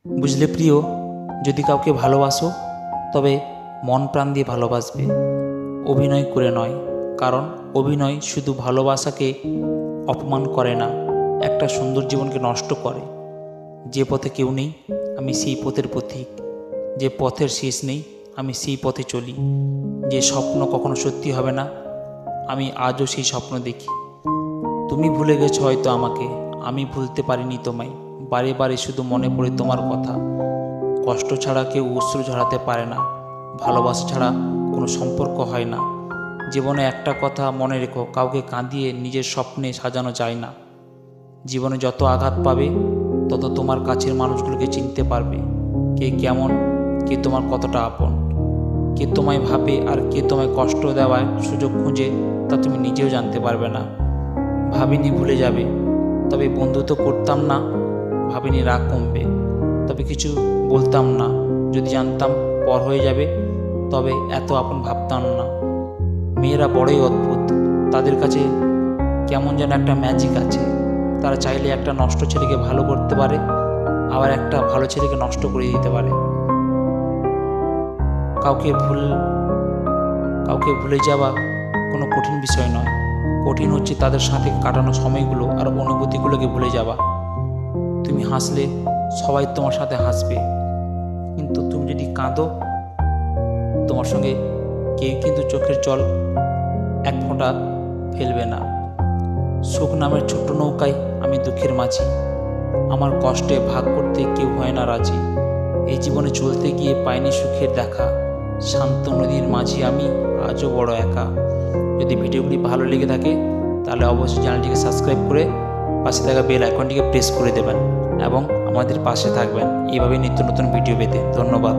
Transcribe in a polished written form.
বুঝলে প্রিয়, যদি কাউকে ভালোবাসো তবে মন প্রাণ দিয়ে ভালোবাসবে, অভিনয় করে নয়। কারণ অভিনয় শুধু ভালোবাসাকে অপমান করে না, একটা সুন্দর জীবনকে নষ্ট করে। যে পথে কেউ নেই আমি সেই পথের পথিক, যে পথের শেষ নেই আমি সেই পথে চলি, যে স্বপ্ন কখনো সত্যি হবে না আমি আজও সেই স্বপ্ন দেখি। তুমি ভুলে গেছো হয়তো আমাকে, আমি ভুলতে পারিনি তোমায়। বারে বারে শুধু মনে পড়ে তোমার কথা। কষ্ট ছাড়া কেউ অশ্রু ঝরাতে পারে না, ভালোবাসা ছাড়া কোনো সম্পর্ক হয় না। জীবনে একটা কথা মনে রেখো, কাউকে কাঁদিয়ে নিজের স্বপ্নে সাজানো যায় না। জীবনে যত আঘাত পাবে তত তোমার কাছের মানুষগুলোকে চিনতে পারবে, কে কেমন, কে তোমার কতটা আপন, কে তোমায় ভাবে আর কে তোমায় কষ্ট দেওয়ার সুযোগ খুঁজে তা তুমি নিজেও জানতে পারবে না। ভাবিনি ভুলে যাবে, তবে বন্ধুত্ব করতাম না। ভাবিনি রাগ কমবে, তবে কিছু বলতাম না। যদি জানতাম পর হয়ে যাবে তবে এত আপন ভাবতাম না। মেয়েরা বড়ই অদ্ভুত, তাদের কাছে কেমন যেন একটা ম্যাজিক আছে। তারা চাইলে একটা নষ্ট ছেলেকে ভালো করতে পারে, আবার একটা ভালো ছেলেকে নষ্ট করে দিতে পারে। কাউকে ভুলে যাওয়া কোনো কঠিন বিষয় নয়, কঠিন হচ্ছে তাদের সাথে কাটানো সময়গুলো আর অনুভূতিগুলোকে ভুলে যাওয়া। তুমি হাসলে সবাই তোমার সাথে হাসবে, কিন্তু তুমি যদি কাঁদো তোমার সঙ্গে কেউ কিন্তু চোখের জল এক ফোঁটা ফেলবে না। সুখ নামের ছোট্ট নৌকায় আমি দুঃখের মাঝি, আমার কষ্টে ভাগ করতে কেউ হয় না রাজি। এই জীবনে চলতে গিয়ে পাইনি সুখের দেখা, শান্ত নদীর মাঝি আমি আজও বড় একা। যদি ভিডিওগুলি ভালো লেগে থাকে তাহলে অবশ্যই চ্যানেলটিকে সাবস্ক্রাইব করে পাশে থাকা বেল আইকনটিকে প্রেস করে দেবেন এবং আমাদের পাশে থাকবেন এইভাবে নিত্য নতুন ভিডিও পেতে। ধন্যবাদ।